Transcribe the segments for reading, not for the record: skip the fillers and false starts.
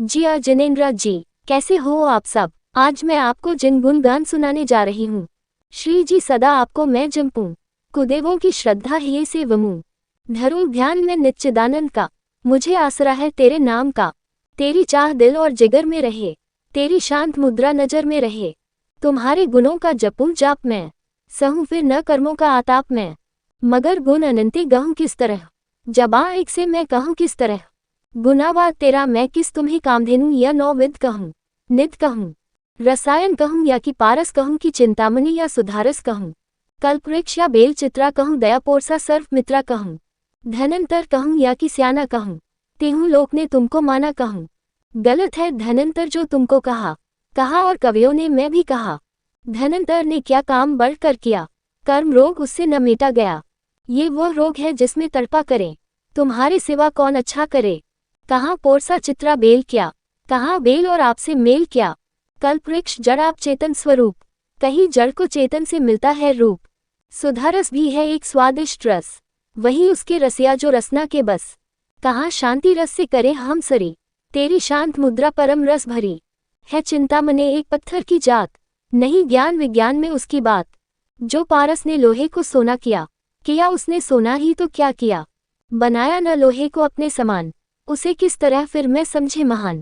जी जिनेंद्र जी, कैसे हो आप सब। आज मैं आपको जिन गुणगान सुनाने जा रही हूँ। श्री जी सदा आपको मैं जंपूं, कुदेवों की श्रद्धा ही से वमूं। धरूं ध्यान में नित्यदानंद का, मुझे आसरा है तेरे नाम का। तेरी चाह दिल और जिगर में रहे, तेरी शांत मुद्रा नजर में रहे। तुम्हारे गुणों का जपूं जाप मैं, सहूं फिर न कर्मों का आताप मैं। मगर गुण अनंती गहूं किस तरह, जबा एक से मैं कहूँ किस तरह। गुनावाद तेरा मैं किस तुम्हें कामधेनु या नौविद कहूँ, नित कहूँ। रसायन कहूँ या कि पारस कहूँ कि चिंतामणि या सुधारस कहूँ। कल्पवृक्ष या बेल चित्रा कहूँ दयापोरसा सर्व मित्रा कहूँ। धनंतर कहूँ या कि स्याना कहूँ, तेहूँ लोक ने तुमको माना कहूँ। गलत है धनंतर जो तुमको कहा और कवियों ने मैं भी कहा। धनंतर ने क्या काम बढ़कर किया, कर्म रोग उससे न मिटा गया। ये वो रोग है जिसमें तड़पा करे, तुम्हारे सिवा कौन अच्छा करे। कहाँ पोरसा चित्रा बेल क्या, कहाँ बेल और आपसे मेल क्या। कल्पवृक्ष जड़ आप चेतन स्वरूप, कहीं जड़ को चेतन से मिलता है रूप। सुधारस भी है एक स्वादिष्ट रस, वही उसके रसिया जो रसना के बस। कहाँ शांति रस से करे हम सरी, तेरी शांत मुद्रा परम रस भरी। है चिंता मने एक पत्थर की जात, नहीं ज्ञान विज्ञान में उसकी बात। जो पारस ने लोहे को सोना किया उसने सोना ही तो क्या किया। बनाया न लोहे को अपने समान, उसे किस तरह फिर मैं समझे महान।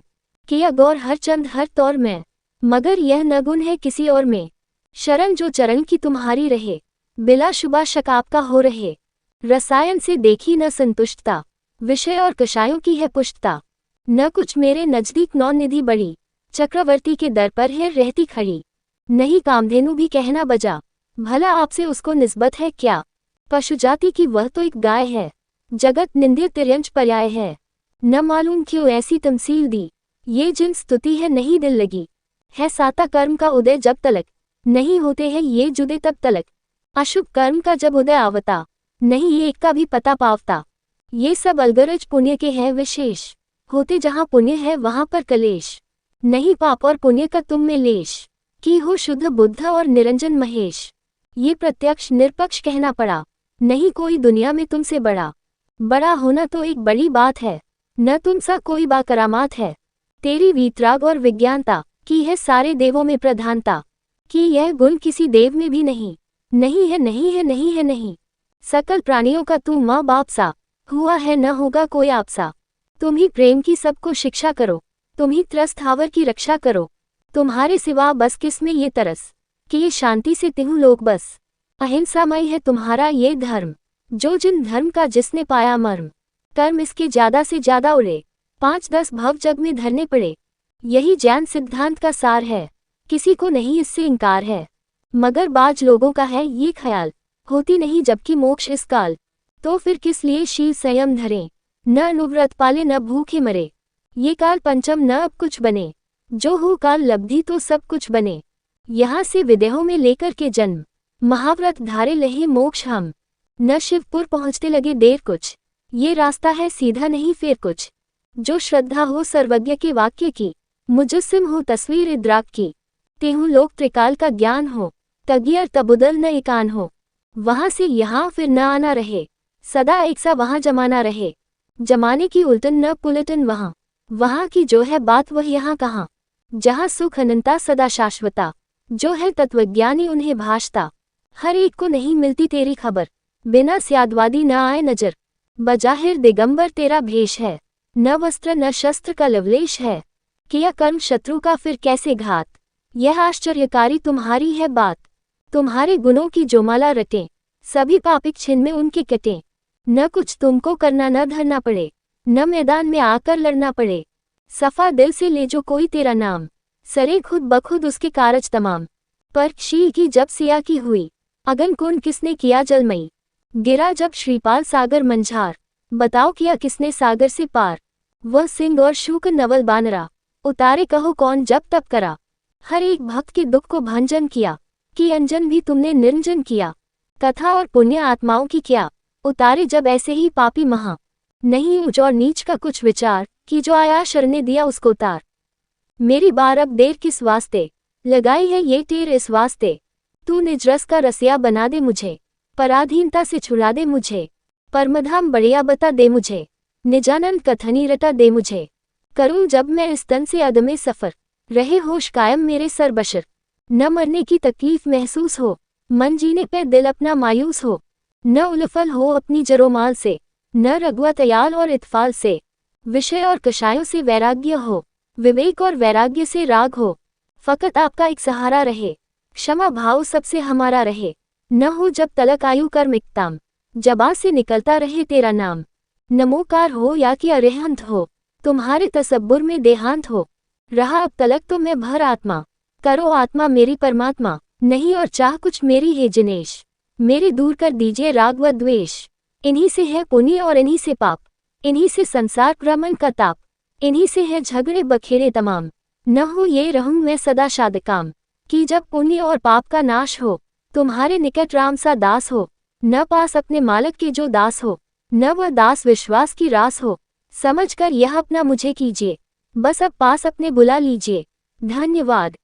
किया गौर हर चंद हर तौर में, मगर यह न गुण है किसी और में। शरण जो चरण की तुम्हारी रहे, बिला शुभा शक आपका हो रहे। रसायन से देखी न संतुष्टता, विषय और कषायों की है पुष्टता। न कुछ मेरे नजदीक नौ निधि बड़ी, चक्रवर्ती के दर पर है रहती खड़ी। नहीं कामधेनु भी कहना बजा, भला आपसे उसको निस्बत है क्या। पशु जाति की वह तो एक गाय है, जगत निंद्य तिर्यंच पर्याय है। न मालूम क्यों ऐसी तमसील दी, ये जिन स्तुति है नहीं दिल लगी। है साता कर्म का उदय जब तलक, नहीं होते हैं ये जुदे तब तलक। अशुभ कर्म का जब उदय आवता, नहीं ये एक का भी पता पावता। ये सब अलगरज पुण्य के हैं विशेष, होते जहाँ पुण्य है वहाँ पर कलेश। नहीं पाप और पुण्य का तुम में लेश, की हो शुद्ध बुद्ध और निरंजन महेश। ये प्रत्यक्ष निरपक्ष कहना पड़ा, नहीं कोई दुनिया में तुमसे बड़ा होना तो एक बड़ी बात है। न तुम सा कोई बाकरामात है, तेरी वीतराग और विज्ञानता की है सारे देवों में प्रधानता। कि यह गुण किसी देव में भी नहीं, नहीं है नहीं है नहीं है नहीं। सकल प्राणियों का तू माँ बाप सा, हुआ है न होगा कोई आपसा। तुम ही प्रेम की सबको शिक्षा करो, तुम ही त्रस्त हावर की रक्षा करो। तुम्हारे सिवा बस किस में ये तरस, कि ये शांति से तिहु लोग बस। अहिंसामय है तुम्हारा ये धर्म, जो जिन धर्म का जिसने पाया मर्म। कर्म इसके ज्यादा से ज्यादा उड़े, 5-10 भव जग में धरने पड़े। यही ज्ञान सिद्धांत का सार है, किसी को नहीं इससे इनकार है। मगर बाज लोगों का है ये ख्याल, होती नहीं जबकि मोक्ष इस काल। तो फिर किस लिए शील संयम धरें, न अनुव्रत पाले न भूखे मरे। ये काल पंचम न अब कुछ बने, जो हो काल लब्धि तो सब कुछ बने। यहाँ से विदेहों में लेकर के जन्म, महाव्रत धारे लहे मोक्ष हम। न शिवपुर पहुँचते लगे देर कुछ, ये रास्ता है सीधा नहीं फेर कुछ। जो श्रद्धा हो सर्वज्ञ के वाक्य की, मुजस्सिम हो तस्वीर इद्राक की। तेहु लोक त्रिकाल का ज्ञान हो, तगियर तबुदल न एकान हो। वहाँ से यहाँ फिर न आना रहे, सदा एक सा वहाँ जमाना रहे। जमाने की उल्टन न पुलटन वहाँ की जो है बात वह यहाँ कहाँ। जहाँ सुख अनंता सदा शाश्वता, जो है तत्वज्ञानी उन्हें भाषता। हर एक को नहीं मिलती तेरी खबर, बिना स्यादवादी न आए नजर। बजाहिर दिगंबर तेरा भेष है, न वस्त्र न शस्त्र का लवलेश है। किया कर्म शत्रु का फिर कैसे घात, यह आश्चर्यकारी तुम्हारी है बात। तुम्हारे गुणों की जो माला रटें, सभी पापिक छिन में उनके कटें। न कुछ तुमको करना न धरना पड़े, न मैदान में आकर लड़ना पड़े। सफा दिल से ले जो कोई तेरा नाम, सरे खुद बखुद उसके कारज तमाम। पर शील की जब सिया की हुई, अगन कुंड किसने किया जलमई। गिरा जब श्रीपाल सागर मंझार, बताओ किया किसने सागर से पार। वह सिंह और शूक नवल बानरा, उतारे कहो कौन जब तब करा। हर एक भक्त के दुख को भंजन किया, कि अंजन भी तुमने निरंजन किया। कथा और पुण्य आत्माओं की क्या, उतारे जब ऐसे ही पापी महा। नहीं ऊंच और नीच का कुछ विचार, कि जो आया शरने दिया उसको तार। मेरी बार अब देर किस वास्ते, लगाई है ये टेर इस वास्ते। तू निज रस का रसिया बना दे मुझे, पराधीनता से छुड़ा दे मुझे। परमधाम बढ़िया बता दे मुझे, निजानंद कथनी रटा दे मुझे। करूं जब मैं इस तन से अदमे सफर, रहे होश कायम मेरे सर बशर। न मरने की तकलीफ महसूस हो, मन जीने पे दिल अपना मायूस हो। न उलफल हो अपनी जरोमाल से, न रगवा तयाल और इत्फाल से। विषय और कषायों से वैराग्य हो, विवेक और वैराग्य से राग हो। फकत आपका एक सहारा रहे, क्षमा भाव सबसे हमारा रहे। न हो जब तलक आयु कर मिकताम, जबा से निकलता रहे तेरा नाम। नमोकार हो या कि अरिहंत हो, तुम्हारे तसब्बुर में देहांत हो। रहा अब तलक तो मैं भर आत्मा, करो आत्मा मेरी परमात्मा। नहीं और चाह कुछ मेरी है जिनेश, मेरे दूर कर दीजिए राग व द्वेष। इन्हीं से है पुण्य और इन्हीं से पाप, इन्हीं से संसार भ्रमण का ताप। इन्हीं से है झगड़े बखेड़े तमाम, न हो ये रहूं मैं सदा शादकाम। कि जब पुण्य और पाप का नाश हो, तुम्हारे निकट राम सा दास हो। न पास अपने मालिक के जो दास हो, न वह दास विश्वास की रास हो। समझ कर यह अपना मुझे कीजिए, बस अब पास अपने बुला लीजिए। धन्यवाद।